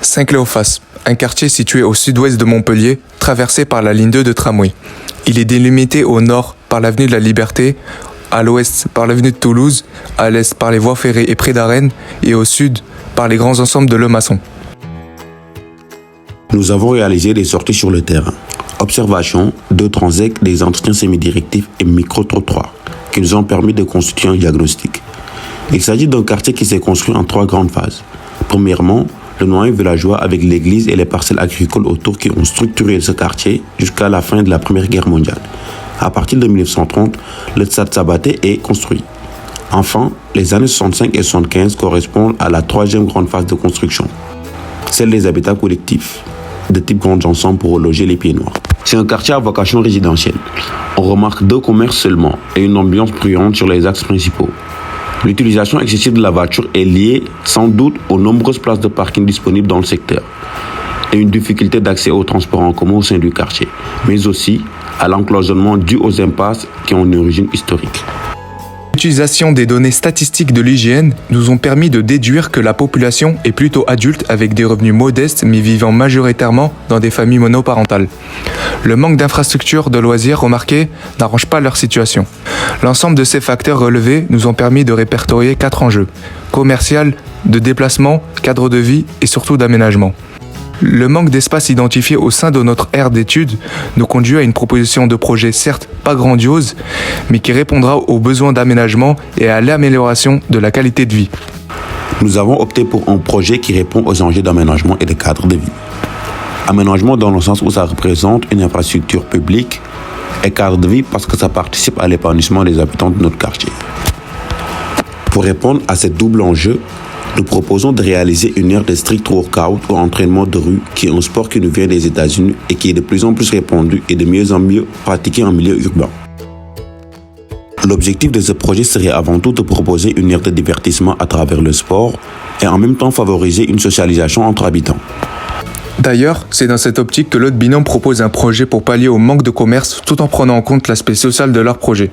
Saint-Cléophas, un quartier situé au sud-ouest de Montpellier, traversé par la ligne 2 de tramway. Il est délimité au nord par l'avenue de la Liberté, à l'ouest par l'avenue de Toulouse, à l'est par les voies ferrées et près d'Arène, et au sud par les grands ensembles de Le Maçon. Nous avons réalisé des sorties sur le terrain. Observation, 2 transects, des entretiens semi-directifs et micro-trottoirs qui nous ont permis de constituer un diagnostic. Il s'agit d'un quartier qui s'est construit en 3 grandes phases. Premièrement, le noyau villageois avec l'église et les parcelles agricoles autour qui ont structuré ce quartier jusqu'à la fin de la Première Guerre mondiale. À partir de 1930, le Stade Sabaté est construit. Enfin, les années 65 et 75 correspondent à la 3e grande phase de construction, celle des habitats collectifs, de type grands ensembles pour loger les pieds noirs. C'est un quartier à vocation résidentielle. On remarque 2 commerces seulement et une ambiance bruyante sur les axes principaux. L'utilisation excessive de la voiture est liée sans doute aux nombreuses places de parking disponibles dans le secteur et une difficulté d'accès aux transports en commun au sein du quartier, mais aussi à l'encloisonnement dû aux impasses qui ont une origine historique. L'utilisation des données statistiques de l'IGN nous ont permis de déduire que la population est plutôt adulte avec des revenus modestes mais vivant majoritairement dans des familles monoparentales. Le manque d'infrastructures de loisirs remarqués n'arrange pas leur situation. L'ensemble de ces facteurs relevés nous ont permis de répertorier 4 enjeux: commercial, de déplacement, cadre de vie et surtout d'aménagement. Le manque d'espace identifié au sein de notre aire d'études nous conduit à une proposition de projet certes pas grandiose, mais qui répondra aux besoins d'aménagement et à l'amélioration de la qualité de vie. Nous avons opté pour un projet qui répond aux enjeux d'aménagement et de cadre de vie. Aménagement dans le sens où ça représente une infrastructure publique et cadre de vie parce que ça participe à l'épanouissement des habitants de notre quartier. Pour répondre à ce double enjeu, nous proposons de réaliser une aire de strict workout ou entraînement de rue qui est un sport qui nous vient des États-Unis et qui est de plus en plus répandu et de mieux en mieux pratiqué en milieu urbain. L'objectif de ce projet serait avant tout de proposer une aire de divertissement à travers le sport et en même temps favoriser une socialisation entre habitants. D'ailleurs, c'est dans cette optique que l'autre binôme propose un projet pour pallier au manque de commerce tout en prenant en compte l'aspect social de leur projet.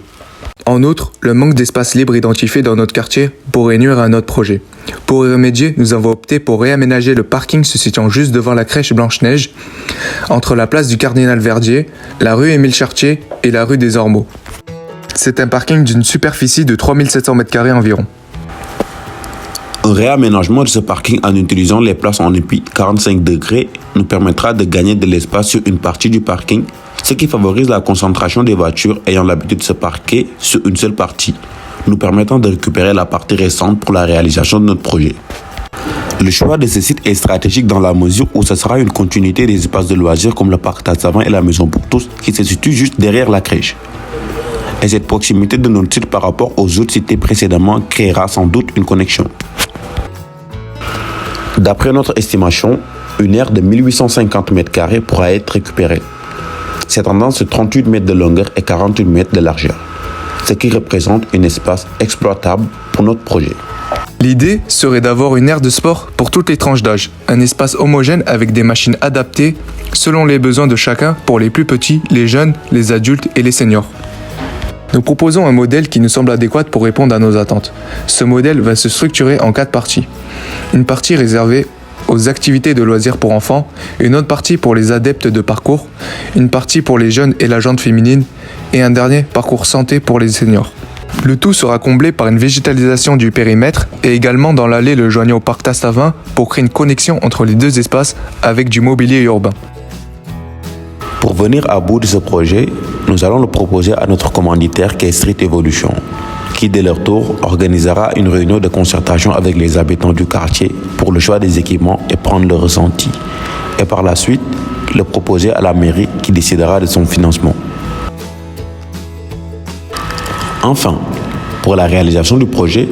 En outre, le manque d'espace libre identifié dans notre quartier pourrait nuire à notre projet. Pour y remédier, nous avons opté pour réaménager le parking se situant juste devant la crèche Blanche-Neige, entre la place du Cardinal Verdier, la rue Émile Chartier et la rue des Ormeaux. C'est un parking d'une superficie de 3700 m² environ. Un réaménagement de ce parking en utilisant les places en épi 45 degrés nous permettra de gagner de l'espace sur une partie du parking, ce qui favorise la concentration des voitures ayant l'habitude de se parquer sur une seule partie, nous permettant de récupérer la partie restante pour la réalisation de notre projet. Le choix de ce site est stratégique dans la mesure où ce sera une continuité des espaces de loisirs comme le parc Tassavant et la Maison pour tous qui se situent juste derrière la crèche. Et cette proximité de notre site par rapport aux autres cités précédemment créera sans doute une connexion. D'après notre estimation, une aire de 1850 m² pourra être récupérée, s'étendant de 38 mètres de longueur et 48 mètres de largeur, ce qui représente un espace exploitable pour notre projet. L'idée serait d'avoir une aire de sport pour toutes les tranches d'âge, un espace homogène avec des machines adaptées selon les besoins de chacun pour les plus petits, les jeunes, les adultes et les seniors. Nous proposons un modèle qui nous semble adéquat pour répondre à nos attentes. Ce modèle va se structurer en 4 parties. Une partie réservée aux activités de loisirs pour enfants, une autre partie pour les adeptes de parcours, une partie pour les jeunes et la jante féminine, et un dernier parcours santé pour les seniors. Le tout sera comblé par une végétalisation du périmètre et également dans l'allée le joignant au parc Tastavin pour créer une connexion entre les 2 espaces avec du mobilier urbain. Pour venir à bout de ce projet, nous allons le proposer à notre commanditaire qui est Street Evolution, qui de leur tour organisera une réunion de concertation avec les habitants du quartier pour le choix des équipements et prendre le ressenti. Et par la suite, le proposer à la mairie qui décidera de son financement. Enfin, pour la réalisation du projet,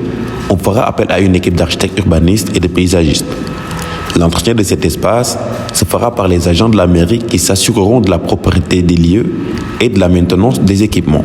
on fera appel à une équipe d'architectes urbanistes et de paysagistes. L'entretien de cet espace se fera par les agents de la mairie qui s'assureront de la propreté des lieux et de la maintenance des équipements.